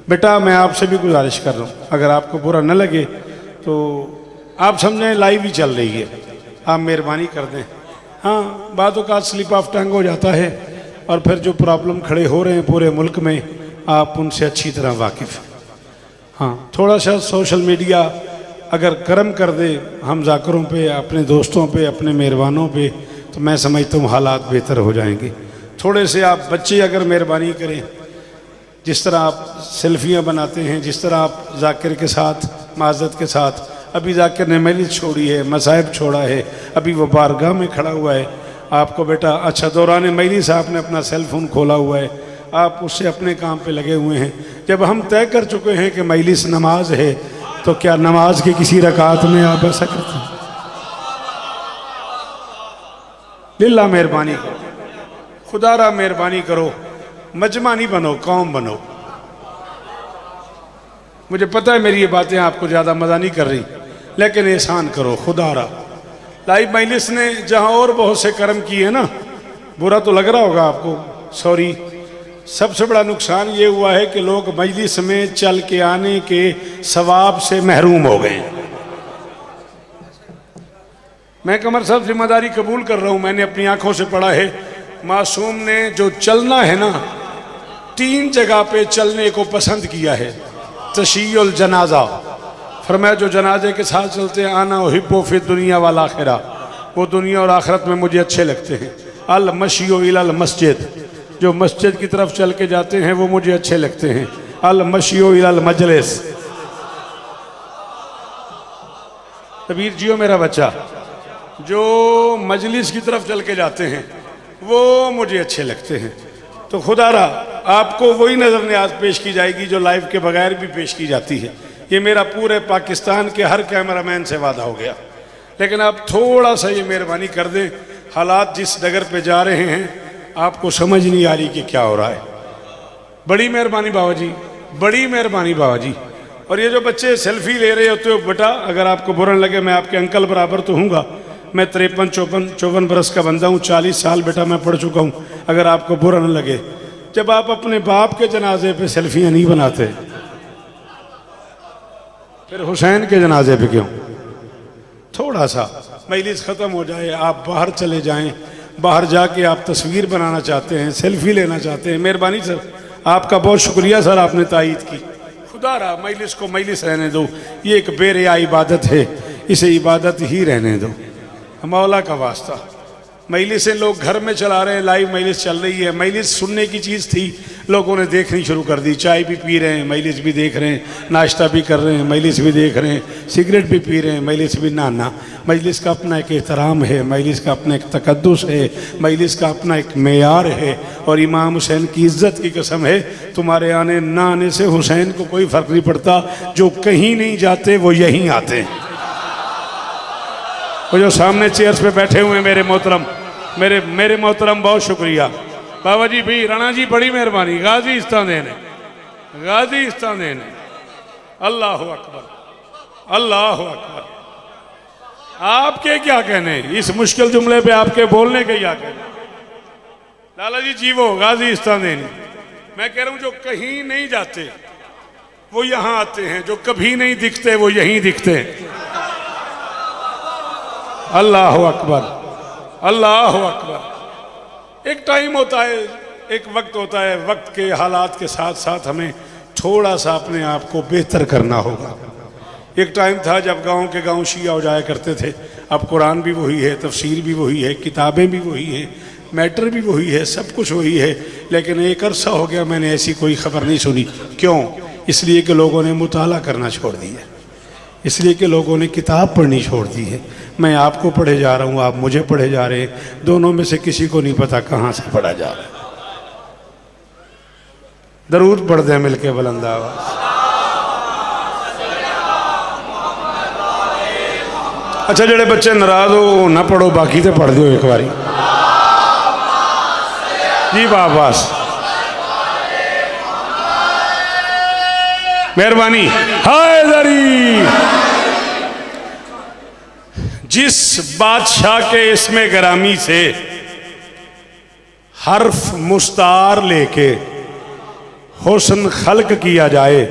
बेटा मैं आपसे भी गुजारिश कर रहा हूँ, अगर आपको बुरा न लगे तो आप समझें लाइव ही चल रही है, आप मेहरबानी कर दें। हाँ, बातों का स्लिप ऑफ टंग हो जाता है और फिर जो प्रॉब्लम खड़े हो रहे हैं पूरे मुल्क में, आप उनसे अच्छी तरह वाकिफ़ हैं। हाँ, थोड़ा सा सोशल मीडिया अगर करम कर दे हम जाकरों पे, अपने दोस्तों पे, अपने मेहरबानों पे, तो मैं समझता हूँ हालात बेहतर हो जाएंगे। थोड़े से आप बच्चे अगर मेहरबानी करें, जिस तरह आप सेल्फियाँ बनाते हैं, जिस तरह आप जाकिर के साथ, माज़त के साथ, अभी जाकिर ने मजलिस छोड़ी है, मसाइब छोड़ा है, अभी वो बारगाह में खड़ा हुआ है, आपको बेटा अच्छा दौरान मजलिस आपने अपना सेल फोन खोला हुआ है, आप उससे अपने काम पे लगे हुए हैं। जब हम तय कर चुके हैं कि मजलिस नमाज है, तो क्या नमाज की किसी रकात में आप ऐसा करते हैं? लिल्ला मेहरबानी करो, खुदारा मेहरबानी करो, मजमा नहीं बनो, कौम बनो। मुझे पता है मेरी ये बातें आपको ज़्यादा मज़ा नहीं कर रही, लेकिन एहसान करो खुदारा। लाइव मजलिस ने जहाँ और बहुत से कर्म किए ना, बुरा तो लग रहा होगा आपको, सॉरी। सबसे बड़ा नुकसान ये हुआ है कि लोग मजलिस में चल के आने के सवाब से महरूम हो गए। मैं कमर साहब जिम्मेदारी कबूल कर रहा हूँ, मैंने अपनी आंखों से पढ़ा है, मासूम ने जो चलना है ना, 3 जगह पे चलने को पसंद किया है। तशीयुल जनाजा, फरमाया जो जनाजे के साथ चलते हैं, आना हिब्बो फिर दुनिया वाला आखिरा, वो दुनिया और आखिरत में मुझे अच्छे लगते हैं। अल मशियो इलल मस्जिद, जो मस्जिद की तरफ चल के जाते हैं वो मुझे अच्छे लगते हैं। अल मशियो इलल मजलिस, तबीर जियो मेरा बच्चा, जो मजलिस की तरफ चल के जाते हैं वो मुझे अच्छे लगते हैं। तो खुदारा आपको वही नज़र न्याज पेश की जाएगी जो लाइव के बगैर भी पेश की जाती है। ये मेरा पूरे पाकिस्तान के हर कैमरामैन से वादा हो गया, लेकिन आप थोड़ा सा ये मेहरबानी कर दें, हालात जिस डगर पे जा रहे हैं आपको समझ नहीं आ रही कि क्या हो रहा है। बड़ी मेहरबानी बाबा जी, बड़ी मेहरबानी बाबा जी। और ये जो बच्चे सेल्फी ले रहे होते हो, बेटा अगर आपको बुरा लगे, मैं आपके अंकल बराबर तो हूँगा, मैं 53-54 बरस का बंदा हूँ, 40 साल बेटा मैं पढ़ चुका हूँ। अगर आपको बुरा न लगे, जब आप अपने बाप के जनाजे पे सेल्फियाँ नहीं बनाते, फिर हुसैन के जनाजे पे क्यों? थोड़ा सा मजलिस ख़त्म हो जाए, आप बाहर चले जाएं, बाहर जाके आप तस्वीर बनाना चाहते हैं, सेल्फी लेना चाहते हैं, मेहरबानी सर, आपका बहुत शुक्रिया सर, आपने तायीद की। खुदारा मजलिस को मजलिस रहने दो, ये एक बेरिया इबादत है, इसे इबादत ही रहने दो, मौला का वास्ता। मजलिसें लोग घर में चला रहे हैं, लाइव मजलिस चल रही है। मजलिस सुनने की चीज़ थी, लोगों ने देखनी शुरू कर दी, चाय भी पी रहे हैं, मजलिस भी देख रहे हैं, नाश्ता भी कर रहे हैं, मजलिस भी देख रहे हैं, सिगरेट भी पी रहे हैं, मजलिस भी ना। मजलिस का अपना एक एहतराम है, मजलिस का अपना एक तकद्दुस है, मजलिस का अपना एक मेयार है। और इमाम हुसैन की इज़्ज़त की कसम है, तुम्हारे आने ना आने से हुसैन को कोई फ़र्क नहीं पड़ता, जो कहीं नहीं जाते वो यहीं आते हैं। वो जो सामने चेयर्स पे बैठे हुए हैं मेरे मोहतरम, मेरे मोहतरम, बहुत शुक्रिया बाबा जी भी, राणा जी बड़ी मेहरबानी, गाजी इस्तान देने, गाजी इस्तान देने। अल्लाह अकबर, अल्लाह अकबर। आपके क्या कहने, इस मुश्किल जुमले पे आपके बोलने के क्या कहने? लाला जी जीवो, गाजी इस्तान देने। मैं कह रहा हूँ जो कहीं नहीं जाते वो यहाँ आते हैं, जो कभी नहीं दिखते वो यहीं दिखते हैं। अल्लाह अकबर, अल्लाह अकबर। एक टाइम होता है, एक वक्त होता है, वक्त के हालात के साथ साथ हमें थोड़ा सा अपने आप को बेहतर करना होगा। एक टाइम था जब गांव के गांव शिया हो जाया करते थे, अब कुरान भी वही है, तफसीर भी वही है, किताबें भी वही हैं, मैटर भी वही है, सब कुछ वही है, लेकिन एक अरसा हो गया मैंने ऐसी कोई खबर नहीं सुनी। क्यों? इसलिए कि लोगों ने मुताला करना छोड़ दिया, इसलिए कि लोगों ने किताब पढ़नी छोड़ दी है। मैं आपको पढ़े जा रहा हूँ, आप मुझे पढ़े जा रहे हैं, दोनों में से किसी को नहीं पता कहाँ से पढ़ा जा रहा है। दरूद पढ़ दें मिलके बुलंद आवाज़। अच्छा जेड़े बच्चे नाराज हो ना पढ़ो, बाकी तो पढ़ दो एक बारी जी। बस मेहरबानी। हाय दरी जिस बादशाह के इसमें गरामी से हर्फ मुस्तार लेके हुस्न खल्क किया जाए,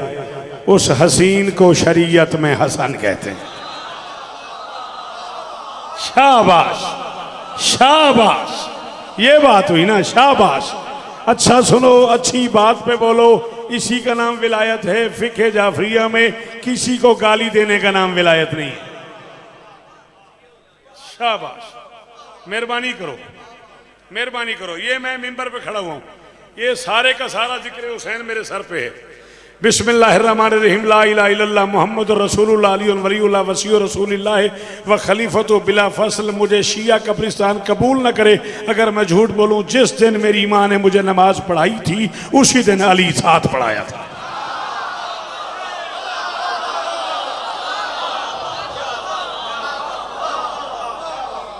उस हसीन को शरीयत में हसन कहते हैं। शाबाश, शाबाश, ये बात हुई ना, शाबाश। अच्छा सुनो, अच्छी बात पे बोलो, इसी का नाम विलायत है। फिक़े जाफरिया में किसी को गाली देने का नाम विलायत नहीं है। शाबाश, मेहरबानी करो, मेहरबानी करो। ये मैं मिंबर पे खड़ा हुआ हूं, ये सारे का सारा जिक्र हुसैन मेरे सर पे है। बिस्मिल्लाहिर्रहमानिर्रहीम, ला इलाहा इल्लल्लाह मुहम्मदुर रसूलुल्लाह अलीयुल वलीयुल्लाह वसीयु रसूलिल्लाह व खलीफतु बिला फसल। मुझे शिया कब्रिस्तान कबूल न करे अगर मैं झूठ बोलूं। जिस दिन मेरी माँ ने मुझे नमाज पढ़ाई थी उसी दिन अली साथ पढ़ाया था।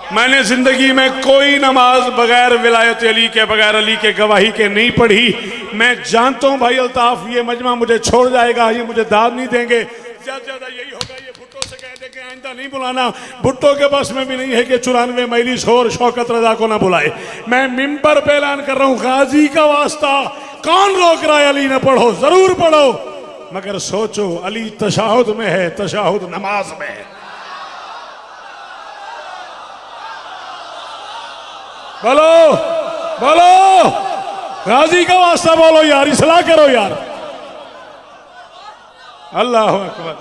मैंने जिंदगी में कोई नमाज बगैर विलायत अली के, बगैर अली के गवाही के नहीं पढ़ी। मैं जानता हूं भाई अल्ताफ, ये मजमा मुझे छोड़ जाएगा, ये मुझे दाद नहीं देंगे, ज्यादा ज्यादा यही होगा, ये भुट्टो से कह दे कि आइंदा नहीं बुलाना। भुट्टो के बस में भी नहीं है कि 94 मैली शोर शौकत रजा को ना बुलाए। मैं मिंबर पे ऐलान कर रहा हूं, गाजी का वास्ता, कौन रोक रहा है? अली ने पढ़ो, जरूर पढ़ो, मगर सोचो अली तशाहुद में है, तशाहुद नमाज में है। बोलो बोलो, गाजी का वास्ता बोलो यार, इसलाह करो यार। अल्लाह अकबर।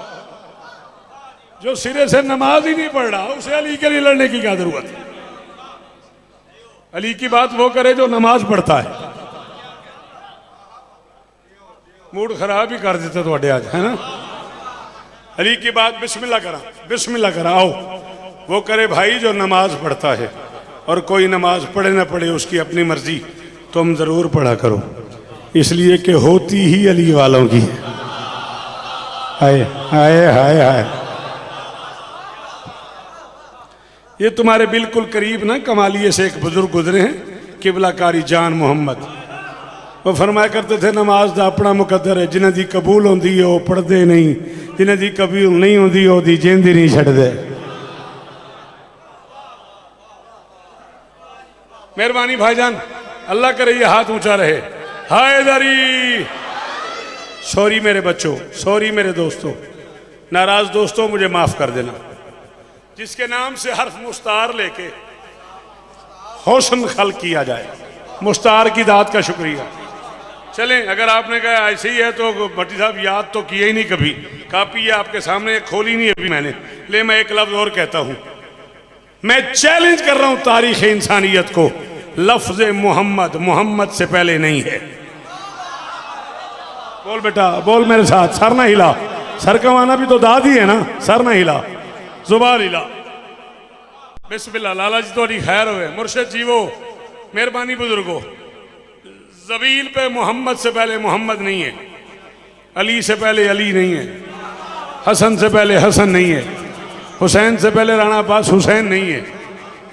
जो सिरे से नमाज ही नहीं पढ़ रहा उसे अली के लिए लड़ने की क्या जरूरत है? अली की बात वो करे जो नमाज पढ़ता है। मूड खराब ही कर देते थोड़े आज, है ना? अली की बात बिस्मिल्लाह करा, बिस्मिल्लाह करा, आओ। वो करे भाई जो नमाज पढ़ता है, और कोई नमाज पढ़े ना पढ़े उसकी अपनी मर्जी, तुम जरूर पढ़ा करो, इसलिए कि होती ही अली वालों की। हाय हाय हाय हाय। ये तुम्हारे बिल्कुल करीब ना कमालिये से एक बुजुर्ग गुजरे हैं, किबला कारी जान मोहम्मद। वो फरमाया करते थे, नमाज का अपना मुकद्दर है, जिन्हें दी कबूल होंदी है वो पढ़ते नहीं, जिन्हें दी कबूल नहीं होंदी वो दी जेंदी नहीं छड़दे। मेहरबानी भाईजान, अल्लाह करे ये हाथ ऊंचा रहे। हायदरी। सॉरी मेरे बच्चों, सॉरी मेरे दोस्तों, नाराज दोस्तों मुझे माफ कर देना। जिसके नाम से हर्फ मुस्तार लेके हुस्न खल किया जाए, मुस्तार की दात का शुक्रिया। चलें, अगर आपने कहा ऐसे ही है तो भट्टी साहब याद तो किए ही नहीं कभी, कापी है आपके सामने, खोली नहीं अभी मैंने, ले मैं एक लफ्ज और कहता हूं। मैं चैलेंज कर रहा हूं तारीख इंसानियत को, लफ्ज मोहम्मद मोहम्मद से पहले नहीं है। बोल बेटा, बोल मेरे साथ, सर ना हिला, सर कमाना भी तो दादी है ना, सर ना हिला, जुबान हिला। बिस्मिल्लाह। लाला जी थोड़ी खैर हुए, मुर्शिद जी वो, मेहरबानी बुजुर्गो, जबील पे मोहम्मद से पहले मोहम्मद नहीं है, अली से पहले अली नहीं है, हसन से पहले हसन नहीं है, हुसैन से पहले राणा अब्बास हुसैन नहीं है।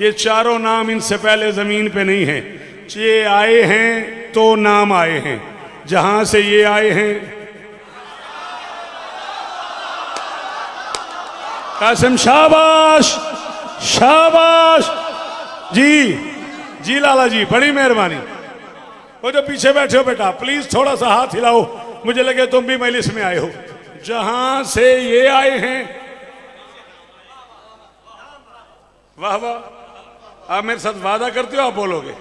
ये चारों नाम इनसे पहले जमीन पे नहीं है। ये आए हैं तो नाम आए हैं, जहां से ये आए हैं। कासिम शाबाश, शाबाश जी, जी लाला जी, बड़ी मेहरबानी। वो जो पीछे बैठे हो बेटा, प्लीज थोड़ा सा हाथ हिलाओ, मुझे लगे तुम भी मजलिस में आए हो। जहां से ये आए हैं, वाह वाह। आप मेरे साथ वादा करते हो, आप बोलोगे,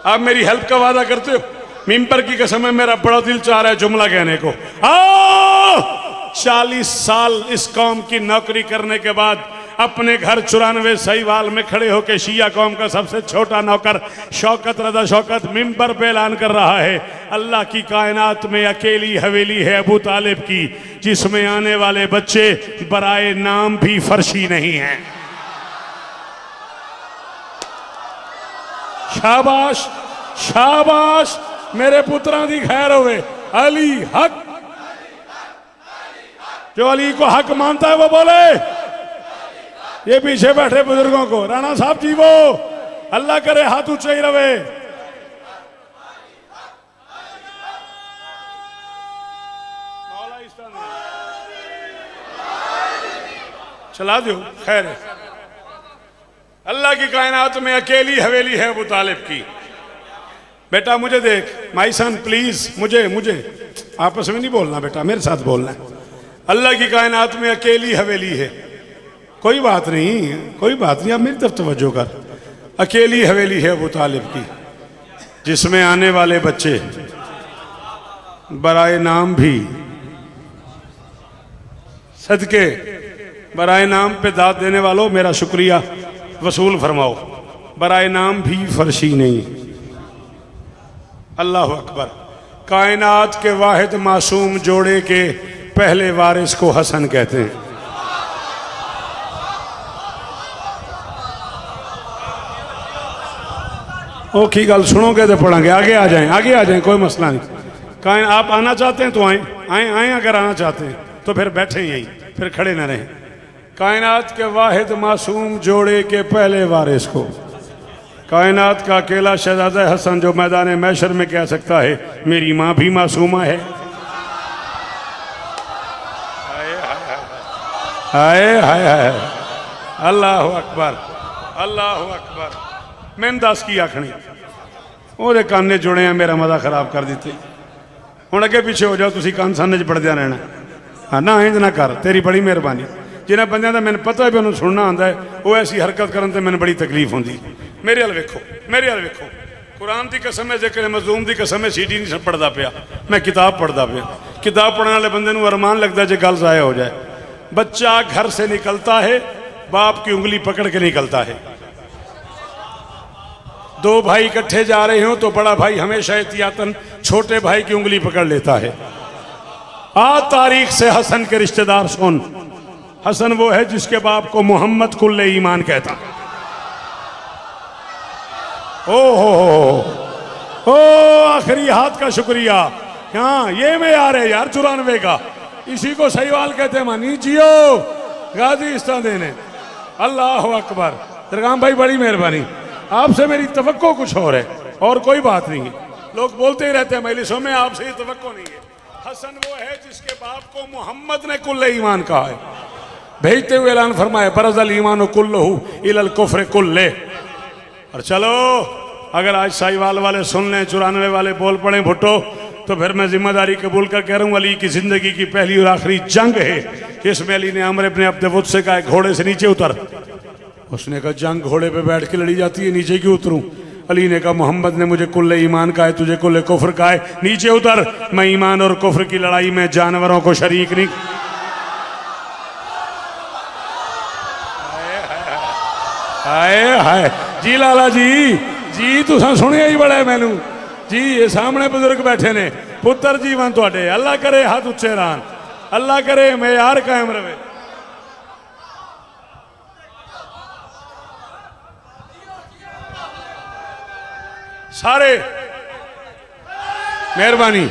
आप मेरी हेल्प का वादा करते हो? मिंबर की कसम है, मेरा बड़ा दिल चाह रहा है जुमला कहने को। 40 साल इस कौम की नौकरी करने के बाद अपने घर 94 सहीवाल में खड़े होकर शिया कौम का सबसे छोटा नौकर शौकत रजा शौकत मिंबर पे ऐलान कर रहा है, अल्लाह की कायनात में अकेली हवेली है अबू तालिब की, जिसमें आने वाले बच्चे बराए नाम भी फर्शी नहीं हैं। शाबाश, शाबाश, मेरे पुत्रा दी खैर होवे। अली हक, जो अली को हक मानता है वो बोले। ये पीछे बैठे बुजुर्गों को, राणा साहब जी वो, अल्लाह करे हाथ ऊंचे ही रहे। चला दो, खैर है। अल्लाह की कायनात में अकेली हवेली है अबू तालिब की। बेटा मुझे देख, माई सन प्लीज, मुझे मुझे आपस में नहीं बोलना बेटा, मेरे साथ बोलना है। अल्लाह की कायनात में अकेली हवेली है, कोई बात नहीं, कोई बात नहीं, आप मेरी तरफ तवज्जो कर। अकेली हवेली है अबू तालिब की, जिसमें आने वाले बच्चे बराए नाम भी सदके, बराए नाम पे दाद देने वालों मेरा शुक्रिया वसूल फरमाओ, बराए नाम भी फर्शी नहीं। अल्लाह अकबर। कायनात के वाहिद मासूम जोड़े के पहले वारिस को हसन कहते हैं। ओखी गल सुनोगे तो पढ़ेंगे, आगे आ जाएं, आगे आ जाएं, कोई मसला नहीं। आप आना चाहते हैं तो आए आए आए, अगर आना चाहते हैं तो फिर बैठे यहीं, फिर खड़े ना रहें। कायनात के वाहिद मासूम जोड़े के पहले वारिस को, कायनात का अकेला शहजादा हसन जो मैदान मैशर में कह सकता है मेरी माँ भी मासूमा है। हाय हाय हाय, अल्लाह अकबर, अल्लाह अकबर। मैंने दस की आखनी, वो काने जुड़े हैं, मेरा मजा खराब कर दिते। हुण अगे पिछे हो जाओ, तुसी कान सामने च पढ़दे रहना। हाँ ना, इंज ना कर, तेरी बड़ी मेहरबानी। जिन्हें बंदियां दा मैंने पता है भी उन्होंने सुनना आंदा है, वो ऐसी हरकत करन ते मैंने बड़ी तकलीफ होंदी। मेरे हल वेखो, मेरे हल वेखो, कुरान की कसम है, जेकर मजलूम की कसम है, सीडी नहीं पढ़ता पिया, मैं किताब पढ़ता पिया। किताब पढ़ने वाले बंदे नूं अरमान लगता है जो गल ज़ाया हो जाए। बच्चा घर से निकलता है, बाप की उंगली पकड़ के निकलता है। दो भाई इकट्ठे जा रहे हो तो बड़ा भाई हमेशा एहतियातन छोटे भाई की उंगली पकड़ लेता है। आज तारीख से हसन के रिश्तेदार सुन, हसन वो है जिसके बाप को मोहम्मद कुल्ले ईमान कहता। ओ आखिरी हाथ का शुक्रिया। हाँ, ये में यार है यार 94 का, इसी को सहीवाल कहते मानी जियो गाजी इस्ता देने। अल्लाह अकबर। दरगाम भाई बड़ी मेहरबानी, आपसे मेरी तवक्को कुछ और है और कोई बात नहीं है। लोग बोलते ही रहते हैं मजलिसों में, आपसे ये तवक्को नहीं है। हसन वो है जिसके बाप को मोहम्मद ने कुल्ले ईमान कहा है, भेजते हुए ऐलान फरमाया बरज़ल ईमान कुल्लहु इलल कुफ्र कुल्ले। और चलो, अगर आज साहिवाल वाले सुन लें, 94 वाले बोल पड़े भुट्टो, तो फिर मैं जिम्मेदारी कबूल कर कह रहा हूँ, अली की जिंदगी की पहली और आखिरी जंग है जिसमें अली ने अमर इब्ने अब्द वुद से कहा घोड़े से नीचे उतर। उसने कहा जंग घोड़े पे बैठ के लड़ी जाती है, नीचे क्यों उतरूं? अली ने कहा मोहम्मद ने मुझे कुल्ले ईमान कहा है, तुझे कुल्ले कुफ्र कहा है, नीचे उतर। मैं ईमान और कुफ्र की लड़ाई में जानवरों को शरीक नहीं। हाय हाय जी लाला जी तुसा सुनिया ही बड़ा है मैनू जी। ये सामने बुजुर्ग बैठे ने, पुत्र जीवन तुहाडे, अल्लाह करे हाथ उच्चे रहन, अल्लाह करे मेयार कायम रहे। सारे मेहरबानी,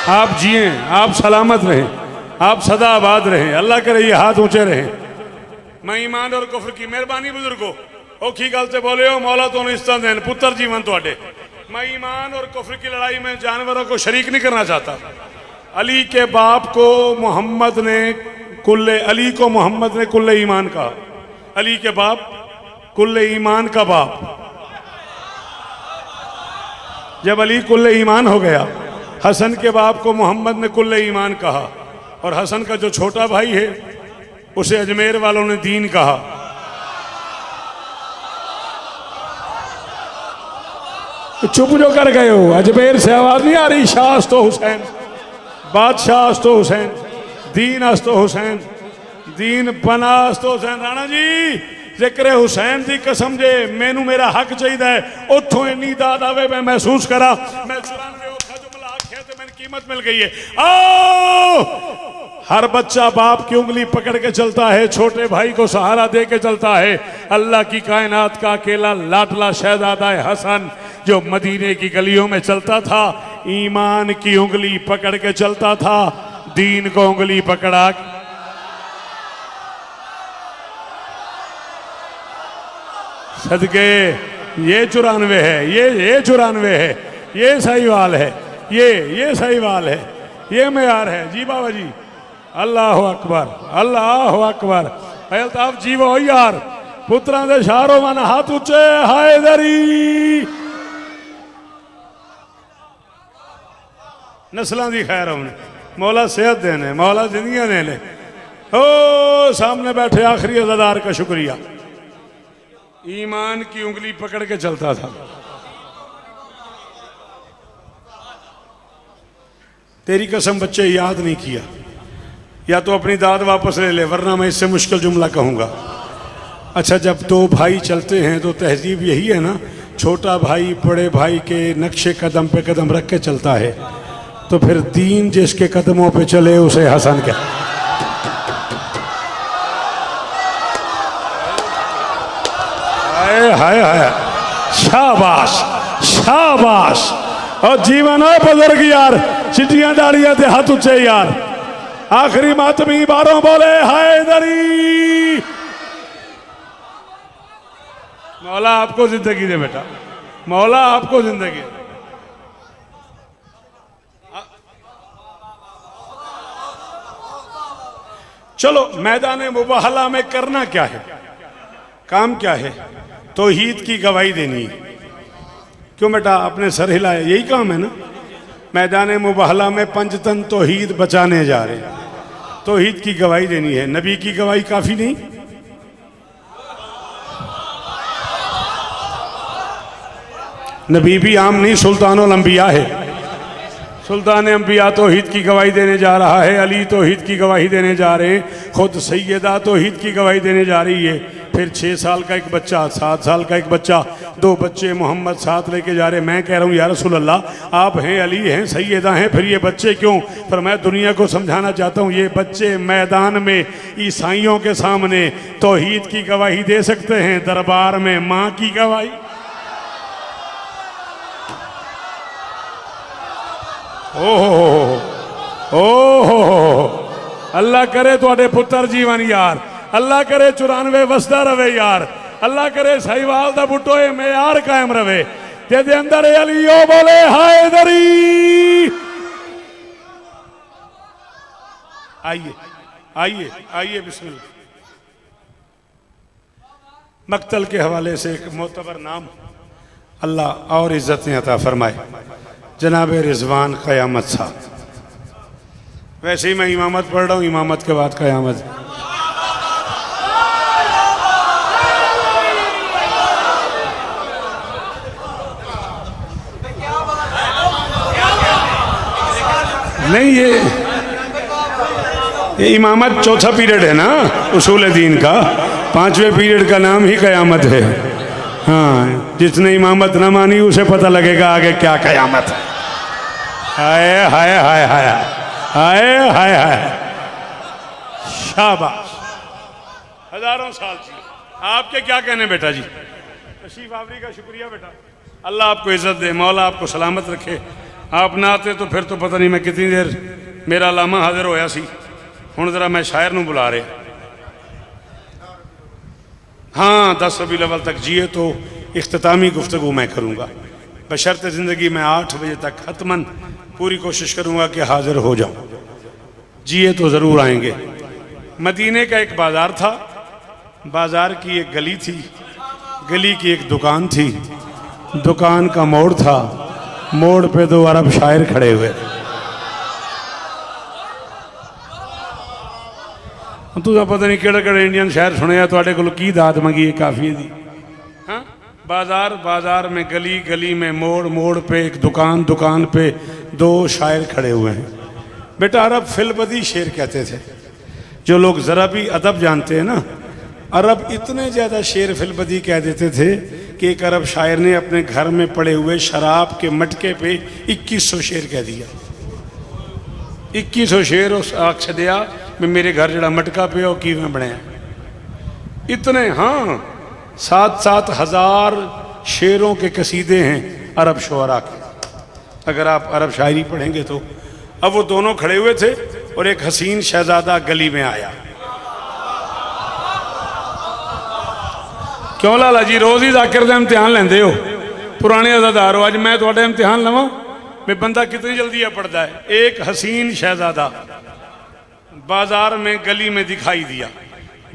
आप जिए, आप सलामत रहें, आप सदा आबाद रहें, अल्लाह करे ये हाथ ऊंचे रहें। मैं ईमान और कुफ्र की मेहरबानी बुजुर्गो औखी गल से बोले हो, मौला तो इस तरह देन पुत्र जीवन तुहाडे। मैं ईमान और कुफ्र की लड़ाई में जानवरों को शरीक नहीं करना चाहता। अली के बाप को मोहम्मद ने कुल्ले ईमान कहा। अली के बाप कुल्ले ईमान का बाप। जब अली कुल्ले ईमान हो गया, हसन के बाप को मोहम्मद ने कुल्ले ईमान कहा, और हसन का जो छोटा भाई है उसे अजमेर वालों ने दीन कहा। चुप जो कर गए हो, अजमेर से आवाज नहीं आ रही। शाह तो हुसैन, बादशाह तो हुसैन, दीन तो हुसैन, दीन बना तो हुसैन। राणा जी जिक्र हुसैन की कसम जे मैनू मेरा हक चाहिए, उतों इन्नी दाद आवे मैं महसूस करा। मैं 94 औखा जुमला आख्या तो मैंने कीमत मिल गई है। आओ, हर बच्चा बाप की उंगली पकड़ के चलता है, छोटे भाई को सहारा दे के चलता है। अल्लाह की कायनात का अकेला लाडला शहजादा है हसन, जो मदीने की गलियों में चलता था, ईमान की उंगली पकड़ के चलता था, दीन को उंगली पकड़ा। सदके ये 94 है, ये 94 है, ये सहीवाल है, ये सहीवाल है, ये मेयार है जी बाबा जी। अल्लाह अकबर, अल्लाह अकबर। अल्ताफ जीवो यार, पुत्रां दे शारो मन हाथ उच्चे, हैदरी नस्लों की खैर होने, मौला सेहत देने, मौला जिंदगियां देने। ओ सामने बैठे आखिरी अज़ादार का शुक्रिया। ईमान की उंगली पकड़ के चलता था। तेरी कसम बच्चे याद नहीं किया, या तो अपनी दाद वापस ले ले, वरना मैं इससे मुश्किल जुमला कहूंगा। अच्छा, जब दो भाई चलते हैं तो तहजीब यही है ना, छोटा भाई बड़े भाई के नक्शे कदम पे कदम रख के चलता है, तो फिर दीन जिसके कदमों पे चले उसे हसन क्या। हाय हाय हाय, शाबाश शाबाश। और जीवन हो बुजुर्ग यार, चिट्टियां दाड़ियां थे हाथ ऊंचे यार। आखिरी मातमी बारों बोले हैदरी। मौला आपको जिंदगी दे बेटा, मौला आपको जिंदगी दे। चलो, मैदान मुबाहला में करना क्या है, काम क्या है? तौहीद की गवाही देनी है। क्यों बेटा आपने सर हिलाया? यही काम है ना। मैदान मुबाहला में पंजतन तौहीद बचाने जा रहे हैं, तौहीद की गवाही देनी है। नबी की गवाही काफी नहीं? नबी भी आम नहीं, सुल्तानुल अंबिया है। सुल्तान अंबिया तौहीद की गवाही देने जा रहा है, अली तौहीद की गवाही देने जा रहे हैं, खुद सैयदा तौहीद की गवाही देने जा रही है। फिर 6 साल का एक बच्चा, 7 साल का एक बच्चा, 2 बच्चे मोहम्मद साथ लेके जा रहे। मैं कह रहा हूँ या रसूल अल्लाह, आप हैं, अली हैं, सैयदा हैं, फिर ये बच्चे क्यों? पर मैं दुनिया को समझाना चाहता हूँ, ये बच्चे मैदान में ईसाइयों के सामने तौहीद की गवाही दे सकते हैं, दरबार में माँ की गवाही। ओहो, अल्लाह करे तुहाडे पुत्र जीवन यार, अल्लाह करे 94 वसदा रवे यार, अल्लाह करे साहिवाल दा बुट्टो ए मेयार कायम रवे, जेदे अंदर अली ओ बोले हैदरी। आइए आइए आइए, बिस्मिल्लाह। मक्तल के हवाले से एक मोतबर नाम, अल्लाह और इज्जतें अता फरमाए, जनाब रिजवान क़यामत साहब। वैसे ही मैं इमामत पढ़ रहा हूँ, इमामत के बाद क़यामत। नहीं, ये इमामत चौथा पीरियड है ना उसूल दीन का, 5वें पीरियड का नाम ही क़यामत है। हाँ, जिसने इमामत न मानी उसे पता लगेगा आगे क्या क़यामत है। हाय हाय हाय हाय हाय हाय हाय, शाबाश, हजारों साल जी। आपके क्या कहने बेटा जी? तशरीफ आवरी का शुक्रिया बेटा, अल्लाह आपको इज्जत दे, मौला आपको सलामत रखे। आप ना आते तो फिर तो पता नहीं मैं कितनी देर मेरा लामा हाजिर होया सी। हुण जरा मैं शायर नूं बुला रहे। हाँ, 10 रबीउल अव्वल तक जिए तो इख्तितामी गुफ्तगू मैं करूँगा, बशर्ते ज़िंदगी में 8 बजे तक हतमन पूरी कोशिश करूँगा कि हाजिर हो जाऊँ। जिए तो ज़रूर आएंगे। मदीने का एक बाज़ार था, बाज़ार की एक गली थी, गली की एक दुकान थी, दुकान का मोड़ था, मोड़ पे 2 अरब शायर खड़े हुए थे। तुझा पता नहीं केड़े इंडियन शायर सुने, तुहाडे कोल की दात मंगी है काफ़ी दी। हाँ, बाजार बाजार में, गली गली में, मोड़ मोड़ पे एक दुकान, दुकान पे 2 शायर खड़े हुए हैं। बेटा अरब फिलबदी शेर कहते थे। जो लोग ज़रा भी अदब जानते हैं ना, अरब इतने ज़्यादा शेर फिलबदी कह देते थे कि एक अरब शायर ने अपने घर में पड़े हुए शराब के मटके पे 2100 शेर कह दिया। 2100 शेर उस आख दिया मैं मेरे घर जड़ा मटका पे हो कि मैं बनाया इतने। हाँ, 7-7 हज़ार शेरों के कसीदे हैं अरब शुअरा के, अगर आप अरब शायरी पढ़ेंगे तो। अब वो दोनों खड़े हुए थे और एक हसीन शहजादा गली में आया। क्यों लाला जी रोज़ ही जाकिर का इम्तिहान लेंदे हो? पुराने अज़ादार हो, अज मैं थोड़ा इम्तिहान लवां भी बंदा कितनी जल्दी पढ़ता है। एक हसीन शहजादा बाजार में, गली में दिखाई दिया।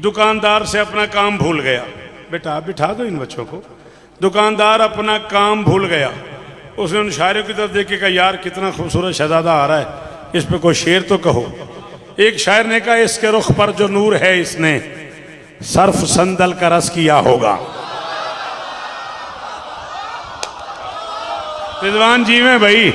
दुकानदार से अपना काम भूल गया। बेटा आप बिठा दो इन बच्चों को। दुकानदार अपना काम भूल गया उसने उन शायरों की तरफ देख के कहा, यार कितना खूबसूरत शहजादा आ रहा है, इस पे कोई शेर तो कहो। एक शायर ने कहा, इसके रुख पर जो नूर है इसने सर्फ संदल का रस किया होगा। रिजवान जीवे भाई,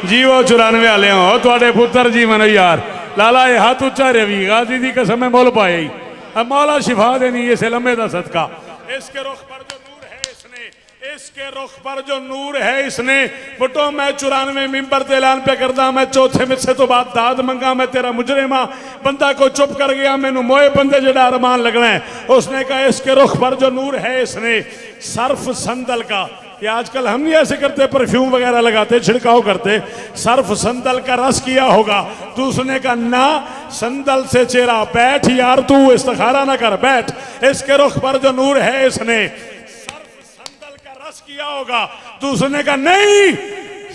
जीवो 94 वाले हो, थोड़े पुत्र जीवन यार। लाला ये हाथ उच्चा रवि गाजी दी कसम मोल पाए, अब मौला शिफा देनी ये से लम्बे दा सदका। इसके रुख पर जो नूर है इसने, इसके रुख पर जो नूर है इसने, बुटो मैं 94 मिंबर ते ऐलान पे करदा, मैं चौथे मिस्से तो बाद दाद मंगा, मैं तेरा मुजरिमा बंदा को चुप कर गया, मैनू मोए बंदे जेड़ा अरमान लगना है। उसने कहा, इसके रुख पर जो नूर है इसने सर्फ संदल का, ये आजकल हम नहीं ऐसे करते, परफ्यूम वगैरह लगाते, छिड़काव करते, सर्फ संदल का रस किया होगा। दूसरे का ना संदल से चेहरा, बैठ यार तू इस्तिखारा ना कर, बैठ। इसके रुख पर जो नूर है इसने सर्फ संदल का रस किया होगा। दूसरे का नहीं,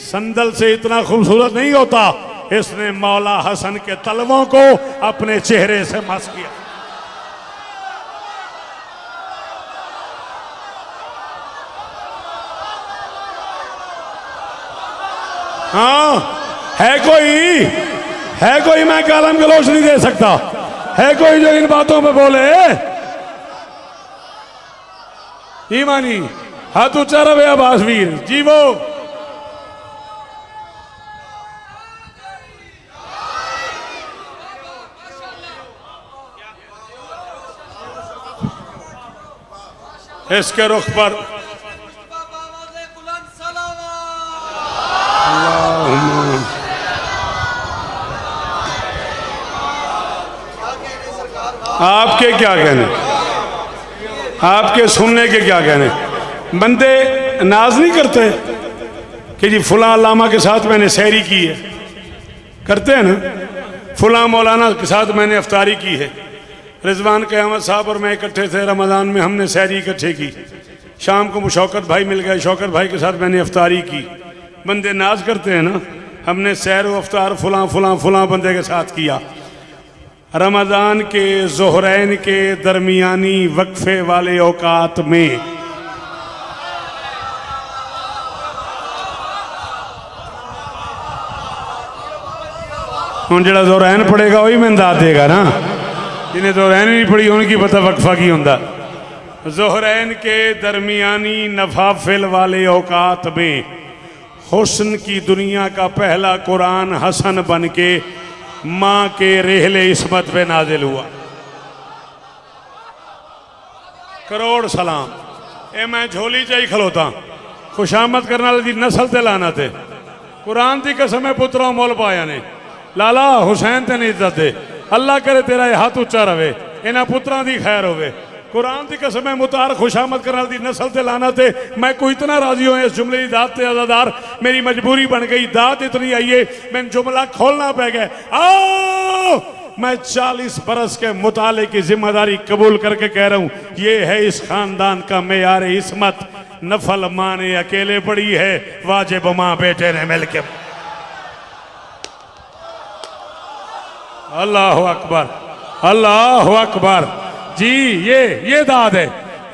संदल से इतना खूबसूरत नहीं होता, इसने मौला हसन के तलवों को अपने चेहरे से मस किया। हाँ, है कोई मैं कालम गलोच नहीं दे सकता, है कोई जो इन बातों पे बोले? ईमानी हाथ ऊंचा रहे अब्बास वीर जी। वो इसके रुख पर आपके क्या कहने, आपके सुनने के क्या कहने? बंदे नाज नहीं करते कि जी फुला अल्लामा के साथ मैंने सैरी की है, करते हैं ना, फुला मौलाना के साथ मैंने अफ्तारी की है। रिजवान क़यामत साहब और मैं इकट्ठे थे रमज़ान में, हमने सैरी इकट्ठे की। शाम को शौकत भाई मिल गए, शौकत भाई के साथ मैंने अफ्तारी की। बंदे नाज करते हैं ना, हमने सैर व अफ्तार फुला फुला फुला बंदे के साथ किया। रमज़ान के ज़ोहरैन के दरमियानी वक्फे वाले औकात में हूँ जरा ज़ोहरैन पढ़ेगा वही मैं दाद देगा ना, जिन्हें ज़ोहरैन नहीं पढ़ी उनकी पता वक्फा की होंदा। ज़ोहरैन के दरमियानी नफाफिल वाले औकात में हुस्न की दुनिया का पहला कुरान हसन बन के माँ के रेहले इस्मत पे नाजिल हुआ। करोड़ सलाम। ए मैं झोली चाहिए खलोता, खुशामद करने वाली नस्ल ते लाना थे। कुरान की कसम पुत्रों मोल पाया ने, लाला हुसैन ते नहीं दे। अल्लाह करे तेरा ये हाथ उच्चा रवे, इन्होंने पुत्रों की खैर होवे। कुरान की कसम मुतार खुशामद करने वाली नस्ल ते लाना थे। मैं कोई इतना राजी हूँ इस जुमले की दात ते अज़ादार, मेरी मजबूरी बन गई, दात इतनी आई है मैं जुमला खोलना पै गया। आओ, मैं 40 बरस के मुताले की जिम्मेदारी कबूल करके कह रहा हूँ, ये है इस खानदान का मेयार इस्मत। नफल माँ ने अकेले पड़ी है, वाजिब माँ बेटे ने मिलके। अल्लाह अकबर, अल्लाह अकबर जी। ये दाद है,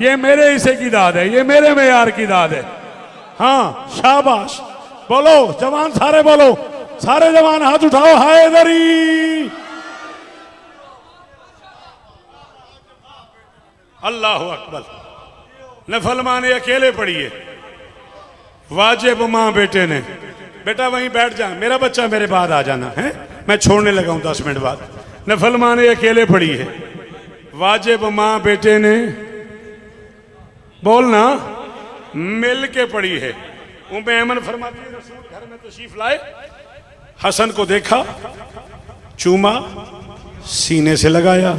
ये मेरे हिस्से की दाद है, ये मेरे मेयार की दाद है। हाँ शाबाश, बोलो जवान, सारे बोलो, सारे जवान हाथ उठाओ। हैदरी, अल्लाह अकबर। नफल माँ ने अकेले पड़ी है, वाजिब माँ बेटे ने। बेटा वहीं बैठ जा, मेरा बच्चा मेरे बाद आ जाना है, मैं छोड़ने लगा हूं 10 मिनट बाद। नफल माँ ने अकेले पड़ी है, वाजिब माँ बेटे ने बोलना मिल के पड़ी है। उम्मे ऐमन फरमाती है, रसूल घर में तशरीफ लाए, हसन को देखा, चूमा, सीने से लगाया,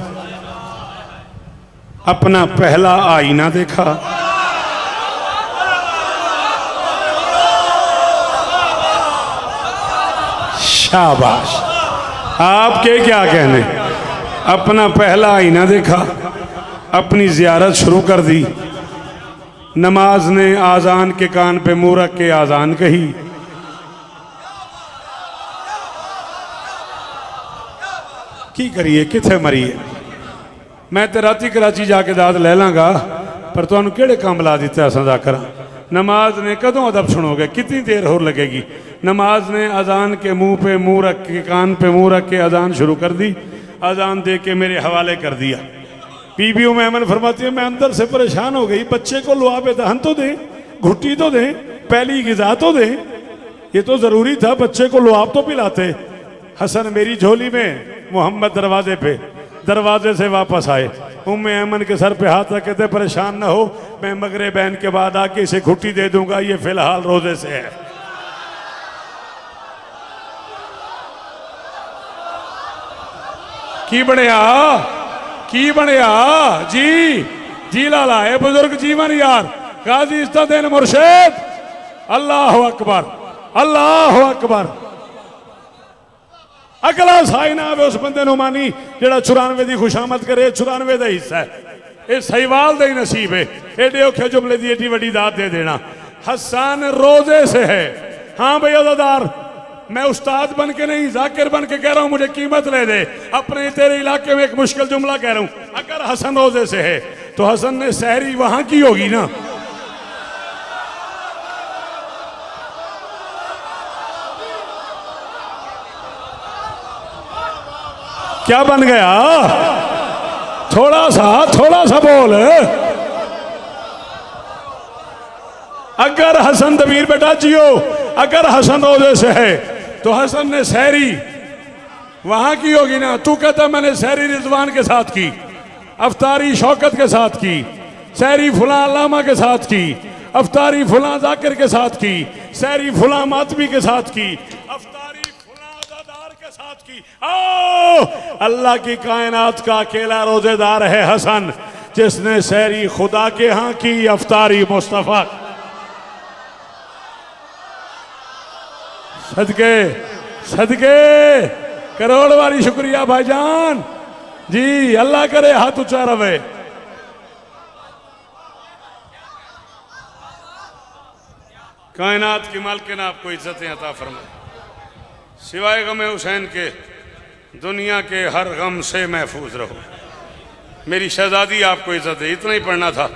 अपना पहला आईना देखा, शाबाश। आपके क्या कहने? अपना पहला आईना देखा, अपनी जियारत शुरू कर दी। नमाज ने आजान के कान पे मुंह रख के आजान कही। की करिए, किथे मरीए। मैं तो राती कराची जाके दाद ले लांगा, पर तुहानू केड़े काम ला दिता असां दा करा। नमाज ने कदों अदब सुनोगे, कितनी देर और लगेगी। नमाज ने अजान के मुंह पे मुंह रख के, कान पे मुंह रख के अजान शुरू कर दी, अजान दे के मेरे हवाले कर दिया। बीबी उम्मे ऐमन फरमाती है मैं अंदर से परेशान हो गई, बच्चे को लुआब दहन तो दें, घुट्टी तो दें, पहली गिजा तो दें, ये तो ज़रूरी था, बच्चे को लुआब तो पिलाते। हसन मेरी झोली में, मोहम्मद दरवाजे से वापस आए। उम्मे ऐमन के सर पे हाथ रखे थे, परेशान न हो, मैं मगरे बहन के बाद आके इसे घुट्टी दे दूंगा, ये फिलहाल रोजे से है। की बनया जी लाला है बुजुर्ग जीवन यार गाजी इस्तादेन मुर्शिद। अल्लाह अकबर, अल्लाह अकबर। अगला साई ना आवे उस बंदे नु मानी जेड़ा 94 दी खुशामद करे, 94 दा हिस्सा है, ये सहीवाल दा ही नसीब है। एडे औखे जुमले दी एडी वड्डी दात दे देना। हसन रोजे से है। हाँ भाई अज़ादार, मैं उस्ताद बन के नहीं, जाकिर बन के कह रहा हूं, मुझे कीमत ले दे। अपने तेरे इलाके में एक मुश्किल जुमला कह रहा हूं, अगर हसन रोजे से है तो हसन ने सहरी वहां की होगी ना। क्या बन गया? थोड़ा सा बोल। अगर हसन दबीर बेटा जियो, अगर हसन रोजे से है तो हसन ने सहरी वहां की होगी ना। तू कहता मैंने सहरी रिजवान के साथ की, अफ्तारी शौकत के साथ की, सहरी फुला अल्लामा के साथ की, अफ्तारी फुला जाकिर के साथ की, सहरी फुला मातमी के साथ की, अफ्तारी फुला अज़ादार के साथ की। ओ अल्लाह की कायनात का अकेला रोजेदार है हसन, जिसने सहरी खुदा के यहां की, अफ्तारी मुस्तफा। सदके करोड़ वाली शुक्रिया भाईजान जी। अल्लाह करे हाथ ऊंचा रहे। कायनात की मालकिन आपको इज्जतें अता फरमाए। सिवाय गम हुसैन के दुनिया के हर गम से महफूज रहो। मेरी शहजादी आपको इज्जत है। इतना ही पढ़ना था,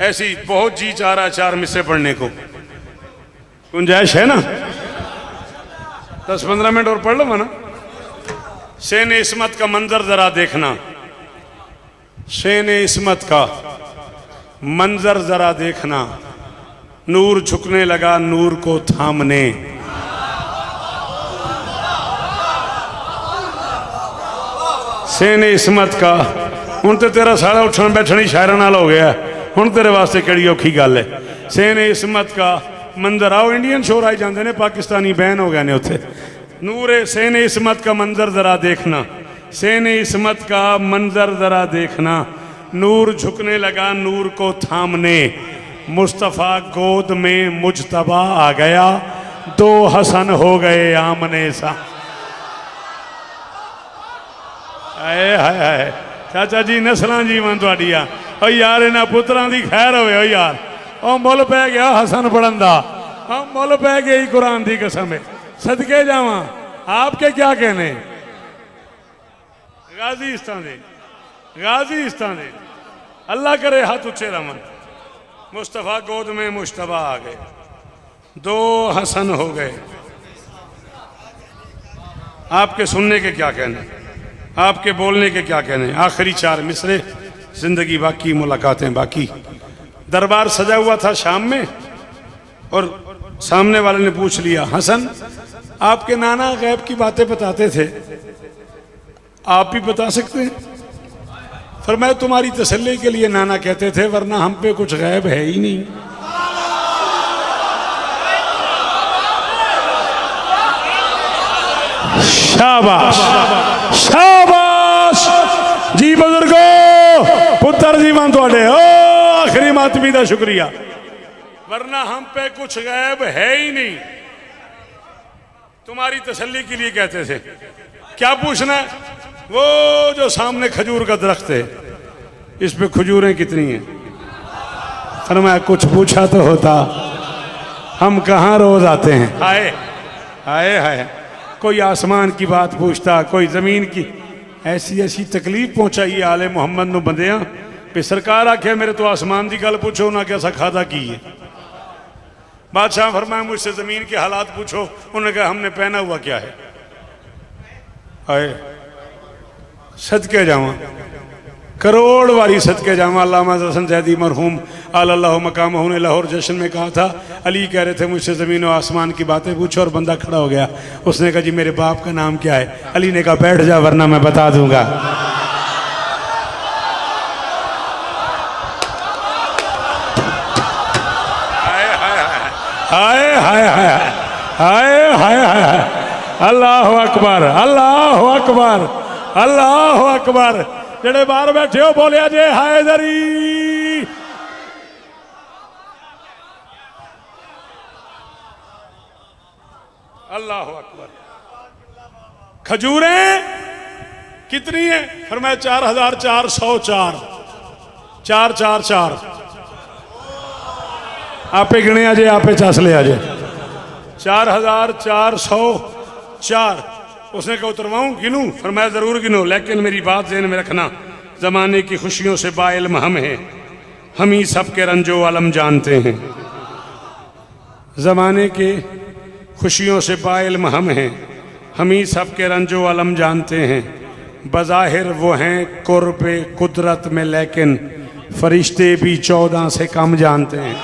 ऐसी बहुत जी चाह रहा 4 मिसरे पढ़ने को, गुंजाइश है ना? 10-15 मिनट और पढ़ लो ना। शेन इस्मत का मंजर जरा देखना, शेन इस्मत का मंजर जरा देखना। नूर झुकने लगा नूर को थामने। शेन इस्मत का हुण तो तेरा सारा उठन बैठन ही शायरां नाल हो गया, हुण तेरे वास्ते किहड़ी औखी गल है। शेन इस्मत का मंजर, आओ इंडियन शोर आई जाते हैं, पाकिस्तानी बैन हो गए ने उत्थे। नूरे सेने इस्मत का मंजर जरा देखना, सेने इस्मत का मंजर जरा देखना। नूर झुकने लगा नूर को थामने, मुस्तफ़ा गोद में मुजतबा आ गया, 2 हसन हो गए आमने सा। आए हाय हाय चाचा जी नस्लां जीवन तुहाडियां। ओ यार इन्हां पुत्रां दी खैर होवे। ओ यार ओ मुल पै गया हसन पढ़न दा, मुल पै गई कुरान दी कसम है। सदके जावां, आपके क्या कहने? गाजी इस्तान दे अल्लाह करे हाथ ऊंचे रमन। मुस्तफ़ा गोद में मुश्तबा आ गए, 2 हसन हो गए। आपके सुनने के क्या कहने, आपके बोलने के क्या कहने। आखिरी 4 मिसरे, जिंदगी बाकी, मुलाकातें बाकी। दरबार सजा हुआ था शाम में, और सामने वाले ने पूछ लिया, हसन आपके नाना गैब की बातें बताते थे, आप भी बता सकते हैं? फरमाया तुम्हारी तसल्ली के लिए नाना कहते थे, वरना हम पे कुछ गैब है ही नहीं। शाबाश शाबाश जी बुजुर्गो, पुत्र जीवन थोड़े। ओ आखिरी मातमी का शुक्रिया, वरना हम पे कुछ गैब है ही नहीं। तुम्हारी तसल्ली के लिए कहते थे। क्या पूछना है? वो जो सामने खजूर का दरख्त है, इस पे खजूरें कितनी हैं? फरमाया कुछ पूछा तो होता, हम कहाँ रोज आते हैं। हाय हाय हाय, कोई आसमान की बात पूछता, कोई जमीन की। ऐसी ऐसी तकलीफ पहुंचाई आले मुहम्मद नु बंदियां पे। सरकार आखे मेरे तो आसमान की गल पूछो ना, कैसा खादा की है। बादशाह फरमाया मुझसे ज़मीन के हालात पूछो। उन्होंने कहा हमने पहना हुआ क्या है। आए सदके जावा, करोड़ वारी सदके जावा। अल्लामा हसन जैदी मरहूम अल्लाह मकामहू ने लाहौर जश्न में कहा था, अली कह रहे थे मुझसे ज़मीन और आसमान की बातें पूछो, और बंदा खड़ा हो गया। उसने कहा जी मेरे बाप का नाम क्या है? अली ने कहा बैठ जा वरना मैं बता दूंगा। हाय हाय हाय हाय हाय हाय, अल्लाह अकबर अल्लाह अकबर अल्लाह अकबर। जेड़े बाहर बैठे हो बोलिया जे हैदरी। अल्लाह अकबर। खजूरें कितनी है? फरमाया 4404। 444 आपे गिने आजे, आपे चस ले आजे। 4404। उसने कहा उतरवाऊं, गिनूं? फरमाया जरूर गिनो, लेकिन मेरी बात ज़हन में रखना, जमाने की खुशियों से बाइल्म हम हैं, हम ही सबके रंजो अलम जानते हैं। जमाने के खुशियों से बाइल्म हम हैं, हम ही सबके रंजो अलम जानते हैं। बज़ाहिर वो हैं कुर्बे कुदरत में, लेकिन फरिश्ते भी 14 से कम जानते हैं।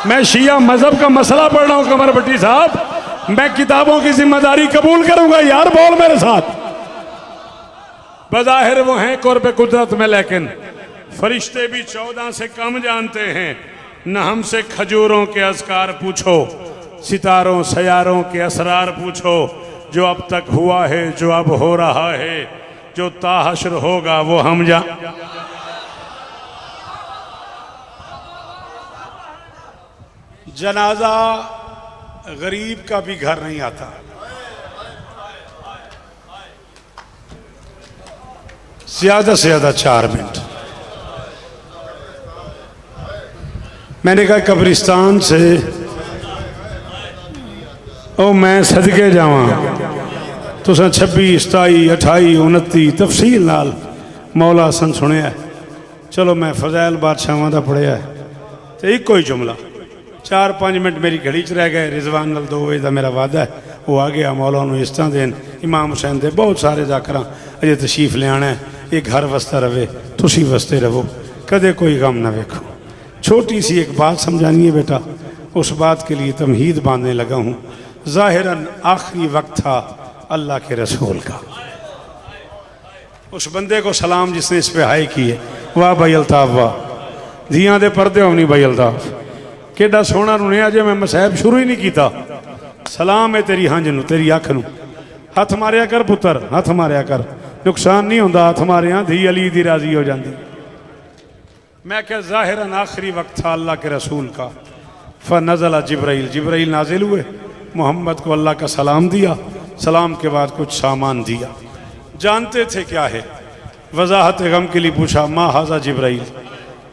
मैं शिया मजहब का मसला पढ़ रहा हूं कमर भट्टी साहब, मैं किताबों की जिम्मेदारी कबूल करूंगा यार, बोल मेरे साथ। बज़ाहिर वो हैं कुर्ब कुदरत में, लेकिन फरिश्ते भी 14 से कम जानते हैं। न हमसे खजूरों के अज़कार पूछो, सितारों सयारों के असरार पूछो। जो अब तक हुआ है, जो अब हो रहा है, जो ताहशर होगा वो हम जनाजा गरीब का भी घर नहीं आता। ज्यादा से ज्यादा 4 मिनट। मैंने कहा कब्रिस्तान से ओ मैं सदके जावा, तुसा 26, 27, 28, 29 तफसील नाल मौला हसन सुनिया। चलो मैं फज़ैल बादशाहां दा पढ़िया तो एक कोई जुमला 4-5 मिनट मेरी घड़ी च रह गए। रिजवान नाल 2 बजे का मेरा वादा है, वो आ गया। मौला उन्होंने इस्तां देन, इमाम हुसैन दे बहुत सारे जाकर अजे तशरीफ ले आना है। ये घर वसता रवे, तुसी वसते रहो, कदे कोई गम ना वेखो। छोटी सी एक बात समझानी है बेटा, उस बात के लिए तमहीद बांधने लगा हूँ। ज़ाहिरन आखिरी वक्त था अल्लाह के रसूल का। उस बंदे को सलाम जिसने इस पे हाय की है, वाह भाई अल्ताफ वाह, धियां दे पर्दे होनी भाई अल्ताफ, केडा सोहना रुनिया जे मैं मसैब शुरू ही नहीं किया। सलाम है तेरी हंज नू, तेरी अख नू। हथ मारिया कर पुत्र, हथ मारिया कर, नुकसान नहीं होंदा। हथ मारिया धी अली दी राजी हो जाती। मैं क्या ज़ाहिरन आखिरी वक्त था अल्लाह के रसूल का। फ़नज़ला जिब्राइल, जिब्राइल नाजिल हुए, मोहम्मद को अल्लाह का सलाम दिया। सलाम के बाद कुछ सामान दिया। जानते थे क्या है, वजाहत गम के लिए पूछा, माँ हाजा जिब्राइल,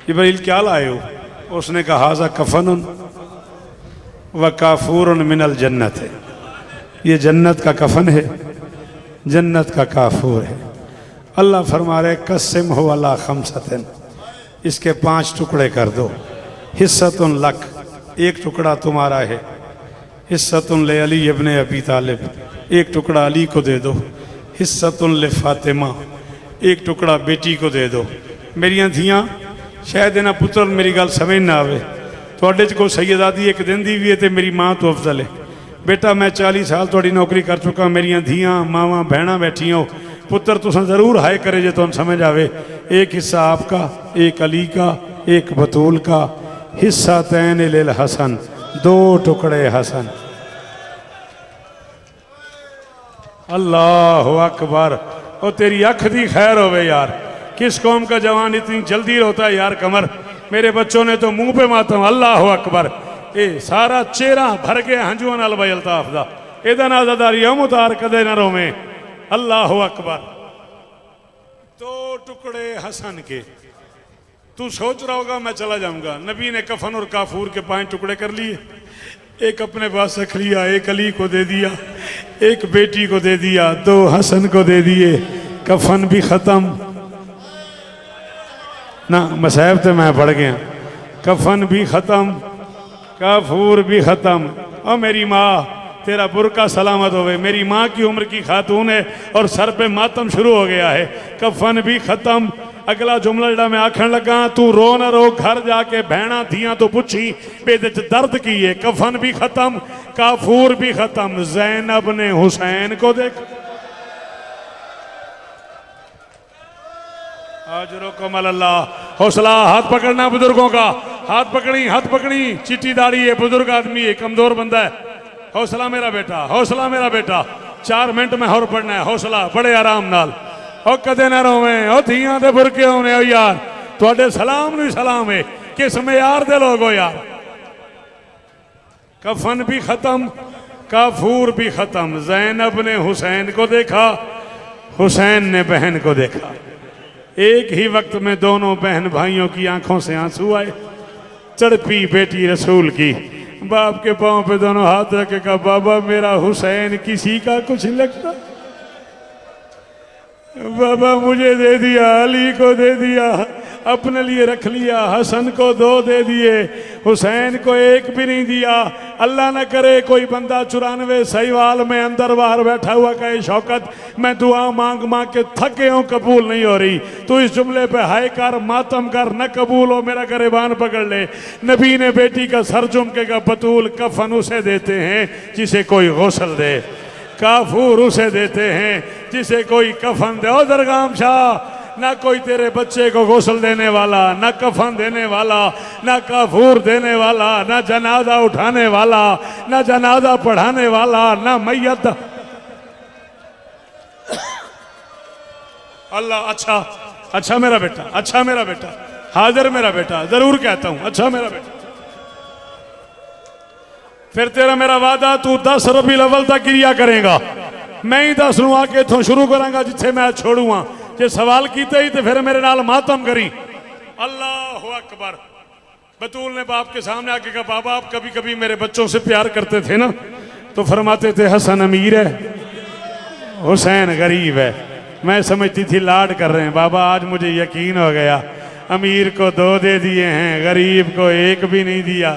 जिब्राइल क्या लाए हो? उसने कहा हाजा कफनुन व काफूरुन मिनल जन्नत है, ये जन्नत का कफन है, जन्नत का काफूर है। अल्लाह फरमा रहे कस्म हो अला खमसतन, इसके 5 टुकड़े कर दो। हिस्सतुन लक, एक टुकड़ा तुम्हारा है। हिस्सतुन ले अली इब्ने अबी तालिब, एक टुकड़ा अली को दे दो। हिस्सतुन ले फातिमा, एक टुकड़ा बेटी को दे दो। मेरियां धियां शायद इन्हां पुत्र मेरी गल समझ ना आवे, तुहाडे च कोई सैयदादी एक दिन दी भी है तो मेरी माँ तो अफजल है। बेटा मैं 40 साल तुहाडी नौकरी कर चुका, मेरियां धियां मावां भैणां बैठियां हो, पुत्र तुसां जरूर हाय करे जे तुहानूं समझ आवे। एक हिस्सा आपका, एक अली का, एक बतूल का। हिस्सा तैन लिल हसन, 2 टुकड़े हसन। अल्लाह अकबर। और तेरी अख दी खैर होवे यार, किस कौम का जवान इतनी जल्दी रोता है यार कमर। मेरे बच्चों ने तो मुंह पे मातम। अल्लाह अकबर। ये सारा चेहरा भर गया हंजुआं नाल भाई अल्ताफ दा। एदा नाज़ादारी हम उतार कदे ना रोवे। अल्लाह अकबर। 2 टुकड़े हसन के। तू सोच रहा होगा मैं चला जाऊंगा। नबी ने कफन और काफूर के 5 टुकड़े कर लिए, एक अपने पास रख लिया, एक अली को दे दिया, एक बेटी को दे दिया, 2 हसन को दे दिए। कफन भी खत्म, ना मसैब तो मैं पढ़ गया। कफन भी ख़त्म, काफूर भी ख़त्म। और मेरी माँ तेरा बुरका सलामत होवे। मेरी माँ की उम्र की खातून है और सर पे मातम शुरू हो गया है। कफन भी ख़त्म। अगला जुमला जड़ा मैं आखन लगा, तू रो ना रो, घर जाके भैणा धियां तो पुछी बेदे च दर्द की है। कफन भी ख़त्म, काफूर भी ख़त्म। ज़ैनब ने हुसैन को देख। अल्लाह, हौसला। हाथ पकड़ना बुजुर्गों का, हाथ पकड़ी, हाथ पकड़ी। चिट्टी दाढ़ी है, बुजुर्ग आदमी है, कमजोर बंदा है। हौसला मेरा बेटा, हौसला मेरा बेटा। 4 मिनट में होर पढ़ना है। हौसला, बड़े आराम नाल। और कदे ना रोवें, और धियां दे बुरके होने। ओ यार तुहाडे सलाम नूं सलाम है, किस मयार दे लोग हो यार। कफन भी ख़त्म, काफूर भी ख़त्म। ज़ैनब ने हुसैन को देखा, हुसैन ने बहन को देखा। एक ही वक्त में दोनों बहन भाइयों की आंखों से आंसू आए। तड़पी बेटी रसूल की, बाप के पांव पे दोनों हाथ रखे कहा, बाबा मेरा हुसैन किसी का कुछ नहीं लगता। बाबा मुझे दे दिया, अली को दे दिया, अपने लिए रख लिया, हसन को 2 दे दिए, हुसैन को 1 भी नहीं दिया। अल्लाह न करे कोई बंदा 94 सहीवाल में अंदर बाहर बैठा हुआ कहे, शौकत मैं दुआ मांग मांग के थके हूँ, कबूल नहीं हो रही। तो इस जुमले पे हाय कर, मातम कर, न कबूल हो मेरा गरेबान पकड़ ले। नबी ने बेटी का सर चूम के कहा, बतूल कफन उसे देते हैं जिसे कोई गौसल दे, काफूर उसे देते हैं जिसे कोई कफन दे। ओ दरगाम शाह, ना कोई तेरे बच्चे को गौसल देने वाला, ना कफन देने वाला, ना काफूर देने वाला, ना जनाजा उठाने वाला, ना जनाजा पढ़ाने वाला, ना मैयत। अल्लाह, अच्छा अच्छा मेरा बेटा, अच्छा मेरा बेटा, हाजिर मेरा बेटा, जरूर कहता हूं अच्छा मेरा बेटा। फिर तेरा मेरा वादा, तू 10 रबीउल अव्वल तक क्रिया करेगा, मैं ही 10 नूं आके इथों शुरू करांगा जिथे मैं छोड़ूंगा। जे सवाल कीते ही तो फिर मेरे नाल मातम करी। अल्लाह अकबर। बतूल ने बाप के सामने आके कहा, बाबा आप कभी कभी मेरे बच्चों से प्यार करते थे ना, तो फरमाते थे हसन अमीर है, हुसैन गरीब है। मैं समझती थी लाड कर रहे हैं। बाबा आज मुझे यकीन हो गया, अमीर को 2 दे दिए हैं, गरीब को 1 भी नहीं दिया।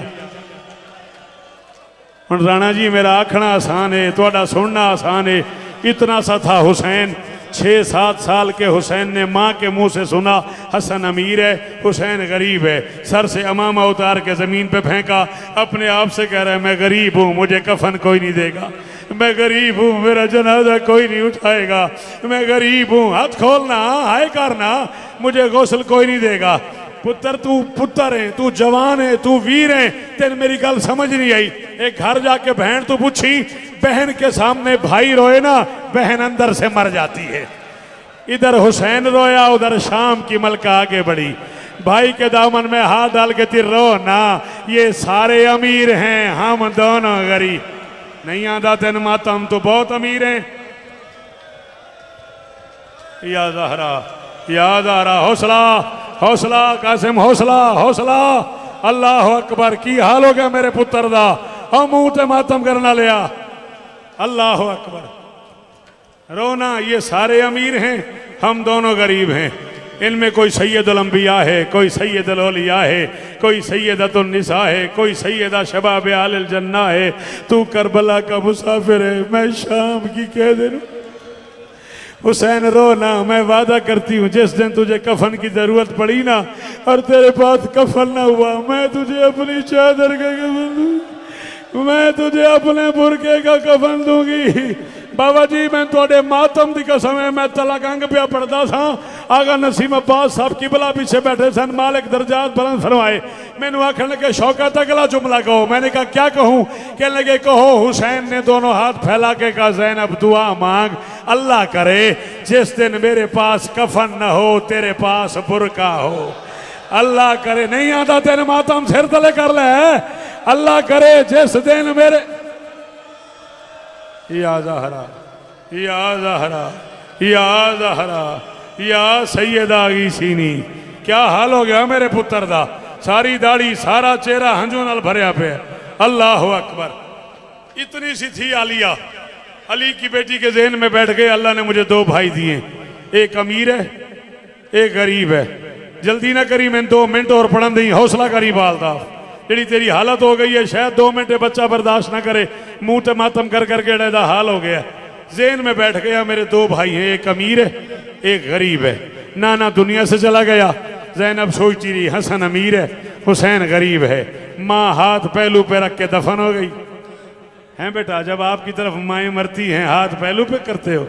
हुण राणा जी मेरा आखना आसान है, तुहाडा सुनना आसान है। इतना सा था हुसैन, 6-7 साल के हुसैन ने माँ के मुंह से सुना हसन अमीर है, हुसैन गरीब है। सर से अमामा उतार के ज़मीन पे फेंका, अपने आप से कह रहा है मैं गरीब हूँ, मुझे कफन कोई नहीं देगा, मैं गरीब हूँ, मेरा जनाजा कोई नहीं उठाएगा, मैं गरीब हूँ, हाथ खोलना, हाय करना, मुझे गौसल कोई नहीं देगा। पुत्र तू पुत्र है, तू जवान है, तू वीर है, तेन मेरी गल समझ नहीं आई। एक घर जाके बहन तू पूछी, बहन के सामने भाई रोए ना, बहन अंदर से मर जाती है। इधर हुसैन रोया, उधर शाम की मलका आगे बढ़ी, भाई के दामन में हाथ डाल के तिर रो ना, ये सारे अमीर हैं, हम दोनों गरीब। नहीं आता तेन मातम, तो बहुत अमीर हैं। या ज़हरा, या ज़हरा, हौसला हौसला कासिम, हौसला हौसला। अल्लाह अकबर। की हाल हो गया मेरे पुत्र दा, हम मुंह ते मातम करना लिया। अल्लाह अकबर। रोना, ये सारे अमीर हैं, हम दोनों गरीब हैं। इनमें कोई सैयदुल अंबिया है, कोई सैयदुल औलिया है, कोई सैयदतुन निसा है, कोई सैयदा शबाब आलिल जन्ना है। तू करबला का मुसाफिर है, मैं शाम की कह दे। हुसैन रो ना, मैं वादा करती हूँ जिस दिन तुझे कफन की जरूरत पड़ी ना और तेरे पास कफन ना हुआ, मैं तुझे अपनी चादर का कफन दूंगी, मैं तुझे अपने बुरके का कफन दूंगी। बाबा जी मैं थोड़े मातम की कसम है, मैं तलक अंग पे पढ़ता था, आगा नसीम अब्बास साहब किबला पीछे बैठे सन, मालिक दर्जात बुलंद फरमाए। मैंने आखने लगे शौकत अगला जुमला कहो। मैंने कहा क्या कहूँ? कहने लगे कहो हुसैन ने दोनों हाथ फैला के कहा, ज़ैनब दुआ मांग, अल्लाह करे जिस दिन मेरे पास कफन न हो तेरे पास बुरका हो। अल्लाह करे, नहीं आता तेरे मातम सिर तले कर ले, अल्लाह करे जिस दिन मेरे या ज़हरा, या ज़हरा, या ज़हरा, या सैयदा गीसीनी। क्या हाल हो गया मेरे पुत्र दा, सारी दाढ़ी सारा चेहरा हंजू नाल भरया पे। अल्लाह अकबर। इतनी सी थी आलिया, अली की बेटी के ज़हन में बैठ गए, अल्लाह ने मुझे 2 भाई दिए, एक अमीर है एक गरीब है। जल्दी ना करी, मैं 2 मिनट और पढ़न दी, हौसला करी बालदा। जी तेरी हालत हो गई है, शायद 2 मिनट बच्चा बर्दाश्त ना करे, मुंह ते मातम कर करके दा हाल हो गया। जेन में बैठ गया मेरे 2 भाई हैं, एक अमीर है एक गरीब है। नाना दुनिया से चला गया, ज़ैनब सोचती रही हसन अमीर है हुसैन गरीब है। माँ हाथ पहलू पे रख के दफन हो गई। हैं बेटा, जब आपकी तरफ माएँ मरती हैं हाथ पहलू पे करते हो।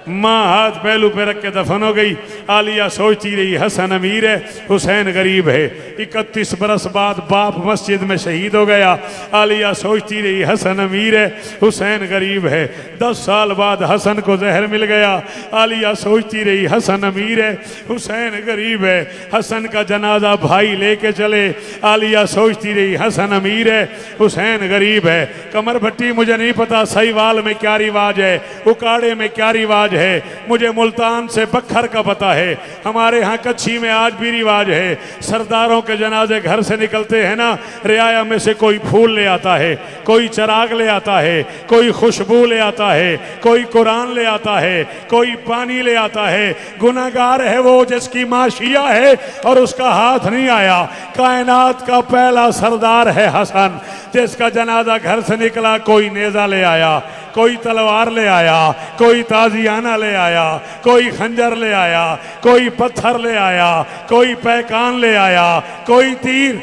माँ हाथ पहलू पे रख के दफन हो गई। आलिया सोचती रही हसन अमीर है हुसैन गरीब है। 31 बरस बाद बाप मस्जिद में शहीद हो गया। आलिया सोचती रही हसन अमीर है हुसैन गरीब है। 10 साल बाद हसन को जहर मिल गया। आलिया सोचती रही हसन अमीर है हुसैन गरीब है। हसन का जनाजा भाई लेके चले। आलिया सोचती रही हसन अमीर है हुसैन गरीब है। कमर भट्टी मुझे नहीं पता सहीवाल में क्या रिवाज है, उकाड़े में क्या रिवाज है, मुझे मुल्तान से बखर का पता है। हमारे यहाँ कच्छी में आज भी रिवाज है, सरदारों के जनाजे घर से निकलते हैं ना, रियाया में से कोई फूल ले आता है, कोई चराग ले आता है, कोई खुशबू ले आता है, कोई कुरान ले आता है, कोई पानी ले आता है। गुनाहगार है वो जिसकी माँ शिया है और उसका हाथ नहीं आया। कायनात का पहला सरदार है हसन, जिसका जनाजा घर से निकला। कोई नेजा ले आया, कोई तलवार ले आया, कोई ताजियाना ले आया, कोई खंजर ले आया, कोई पत्थर ले आया, कोई पैकान ले आया, कोई तीर।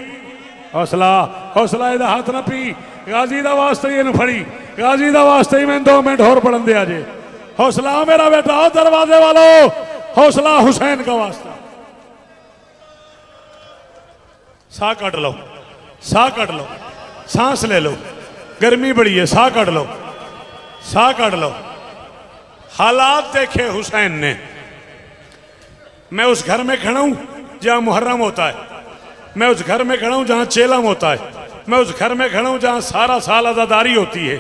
हौसला हौसला इहदा हाथ ना पी, गाजी दा वास्ते ही फड़ी, गाजी दा वास्ते ही मैं 2 मिनट होर पढ़न दिया जे। हौसला मेरा बेटा, दरवाजे वालों हौसला हुसैन का वास्ता। साह कट लो, साह कट लो, सांस ले लो, गर्मी बड़ी है, साह कट लो, साह काट लो। हालात देखे हुसैन ने। मैं उस घर में खड़ा हूं जहां मुहर्रम होता है, मैं उस घर में खड़ा हूं जहां चेलम होता है, मैं उस घर में खड़ा हूं जहां सारा साल अज़ादारी होती है,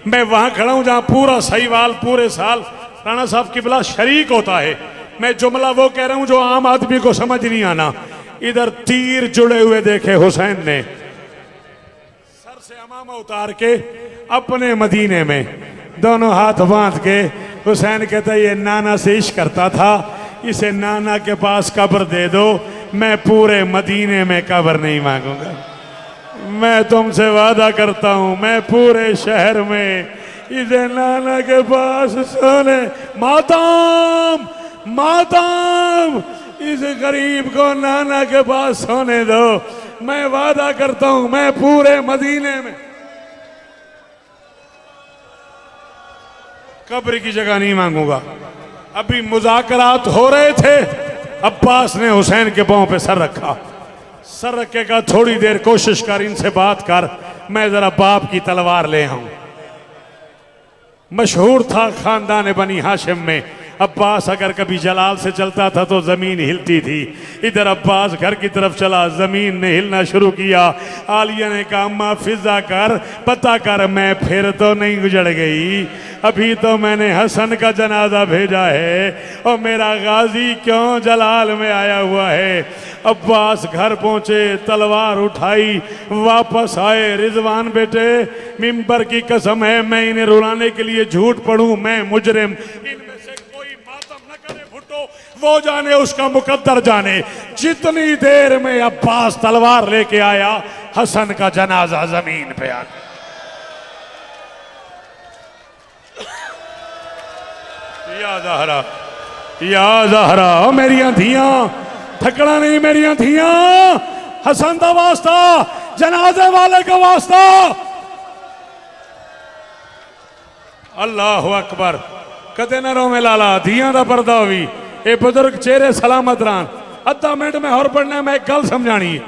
मैं वहां खड़ा हूं जहां पूरा सहीवाल पूरे साल राणा साहब किबला शरीक होता है। मैं जुमला वो कह रहा हूं जो आम आदमी को समझ नहीं आना। इधर तीर जुड़े हुए देखे हुसैन ने, सर से अमामा उतार के अपने मदीने में दोनों हाथ बांध के। हुसैन कहता ये नाना से इश्क करता था, इसे नाना के पास कब्र दे दो, मैं पूरे मदीने में कब्र नहीं मांगूंगा। मैं तुमसे वादा करता हूं, मैं पूरे शहर में इसे नाना के पास सोने। मातम मातम, इस गरीब को नाना के पास सोने दो। मैं वादा करता हूं मैं पूरे मदीने में कब्र की जगह नहीं मांगूंगा। अभी मुज़ाकरात हो रहे थे, अब्बास ने हुसैन के पांव पे सर रखा। सर रखे का थोड़ी देर कोशिश कर, इनसे बात कर, मैं जरा बाप की तलवार ले आऊं। मशहूर था खानदान बनी हाशिम में, अब्बास अगर कभी जलाल से चलता था तो जमीन हिलती थी। इधर अब्बास घर की तरफ चला, जमीन ने हिलना शुरू किया। आलिया ने कहा अम्मा फिजा कर, पता कर मैं फिर तो नहीं गुजर गई, अभी तो मैंने हसन का जनाजा भेजा है और मेरा गाजी क्यों जलाल में आया हुआ है। अब्बास घर पहुंचे, तलवार उठाई, वापस आए। रिजवान बेटे मिंबर की कसम है मैं इन्हें रुलाने के लिए झूठ पढ़ूं, मैं मुजरिम, इनमें से कोई मातम न करे भुट्टो, वो जाने उसका मुकद्दर जाने। जितनी देर में अब्बास तलवार लेके आया, हसन का जनाजा जमीन पे आ गया। या ज़हरा, या ज़हरा, ओ मेरियां धियां, थकना नहीं मेरियां धियां, हसन दा वास्ता, जनाजे वाले का वास्ता। अल्लाह अकबर। कदे न रोवे लाला, धियां दा पर्दा होवी। ये बुजुर्ग चेहरे सलामत रहन। अद्धा मिनट में होर पढ़ना, मैं एक गल समझानी है।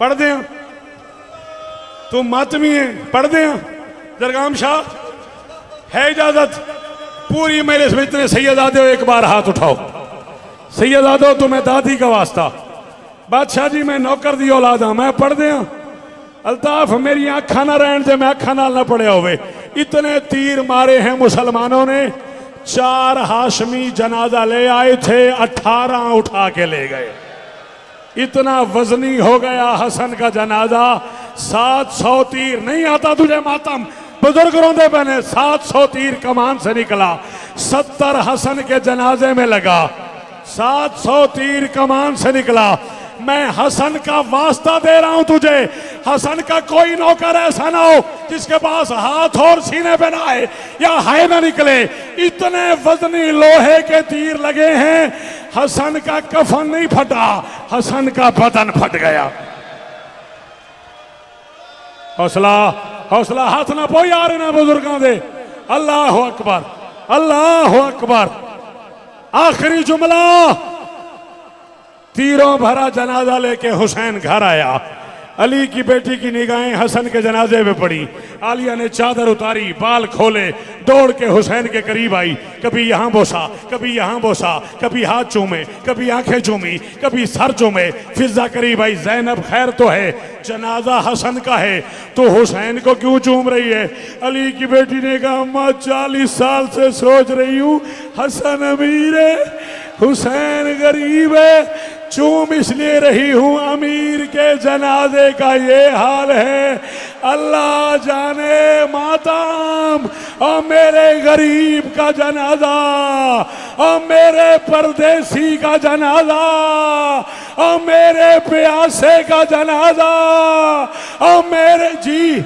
पढ़ दे तू मातमी है, पढ़ दे। दरगाम शाह है इजाजत पूरी मेरे इतने सैयदादे हो, एक बार हाथ उठाओ। सैयदादो तुम्हें दादी का वास्ता, बादशाह जी मैं नौकर दी औलाद हाँ, मैं पढ़ दिया। अल्ताफ मेरी अखा ना रहन जे मैं अखा नाल ना पढ़िया होवे। इतने तीर मारे हैं मुसलमानों ने। 4 हाशमी जनाजा ले आए थे, 18 उठा के ले गए। इतना वजनी हो गया हसन का जनाजा। 700 तीर नहीं आता तुझे मातम, बुजुर्ग रोंदे बने। 700 तीर कमान से निकला, 70 हसन के जनाजे में लगा, 700 तीर कमान से निकला। मैं हसन का वास्ता दे रहा हूं तुझे, हसन का कोई नौकर ऐसा ना हो जिसके पास हाथ और सीने पे ना आए या हाय ना निकले। इतने वजनी लोहे के तीर लगे हैं, हसन का कफन नहीं फटा, हसन का बदन फट गया। हौसला हौसला हाथ ना पोई आ रहे ना बुजुर्गों दे। अल्लाह अकबर, अल्लाह अकबर। आखिरी जुमला, तीरों भरा जनाजा लेके हुसैन घर आया। अली की बेटी की निगाहें हसन के जनाजे में पड़ी। आलिया ने चादर उतारी, बाल खोले, दौड़ के हुसैन के करीब आई। कभी यहां बोसा, कभी यहां बोसा, कभी हाथ चूमे, कभी आंखें चूमी, कभी सर चूमे। फिजा करीब आई, ज़ैनब खैर तो है, जनाजा हसन का है, तो हुसैन को क्यों चूम रही है? अली की बेटी ने कहा, अम्मा 40 साल से सोच रही हूं, हसन अमीर है, हुसैन गरीब है, चूम इसलिए रही हूं अमीर के जनाजे का ये हाल है। अल्लाह जाने मातम और मेरे गरीब का जनाजा और मेरे परदेसी का जनाजा और मेरे प्यासे का जनाजा और मेरे जी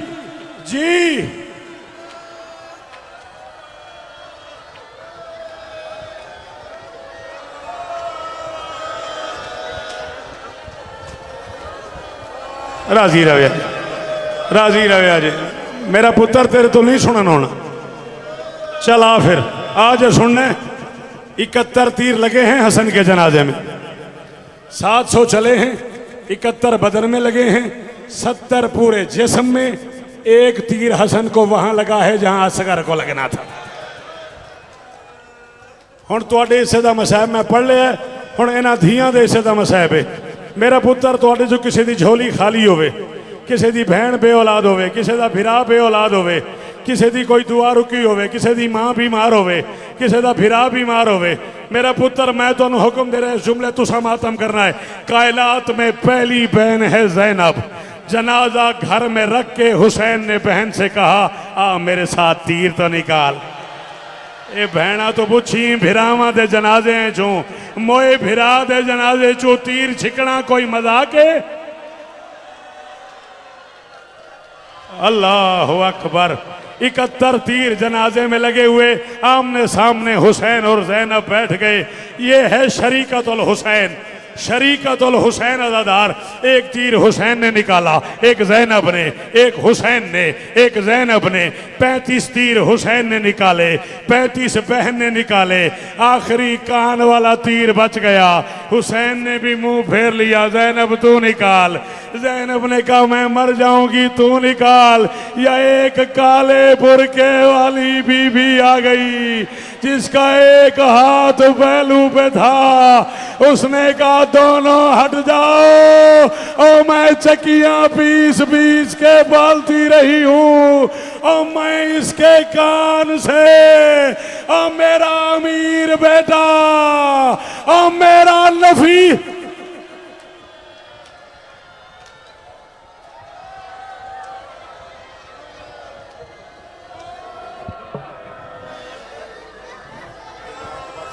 जी राजी रहे, राजी रहे। आज मेरा पुत्र तेरे तो नहीं सुनन होना, चला फिर आज सुनने। 71 तीर लगे हैं हसन के जनाजे में, 700 चले हैं, 71 बदन में लगे हैं, 70 पूरे जिस्म में। एक तीर हसन को वहां लगा है जहां असगर को लगना था। हुण तुहाडे हिस्से दा मसाहब मैं पढ़ लिया, हुण इन्हां धीआं दे हिस्से दा मसाहब है। मेरा पुत्र तुहाडे जो किसी दी झोली खाली होवे, किसी दी भैन बे औलाद होवे, किसी दा भिरा बे औलाद होवे, किसी दी कोई दुआ रुकी होवे, किसी दी मां बीमार होवे, किसी दा भिरा बीमार होवे, मेरा पुत्र मैं तुहानू हुक्म दे रहा, जुमले तुसा मातम करना है। कायनात में पहली बहन है ज़ैनब। जनाजा घर में रख के हुसैन ने बहन से कहा, आ मेरे साथ तीर तो निकाल। ए भैना तो पुछी भिरावां दे जनाजे चो, मोए भिरा दे जनाजे चो तीर छिकना कोई मजाक है? अल्लाह अकबर। 71 तीर जनाजे में लगे हुए, आमने सामने हुसैन और ज़ैनब बैठ गए। ये है शरीकतुल हुसैन, शरीकतुल हुसैन अज़ादार। एक तीर हुसैन ने निकाला, एक ज़ैनब ने, एक हुसैन ने, एक ज़ैनब ने। 35 तीर हुसैन ने निकाले, 35 बहन ने निकाले। आखिरी कान वाला तीर बच गया, हुसैन ने भी मुंह फेर लिया, ज़ैनब तू निकाल। ज़ैनब ने कहा मैं मर जाऊंगी, तू निकाल। या एक काले बुरके वाली बीबी आ गई जिसका एक हाथ पहलू पे था, उसने कहा दोनों हट जाओ और मैं चकियां पीस पीस के बालती रही हूं और मैं इसके कान से और मेरा अमीर बेटा और मेरा नफी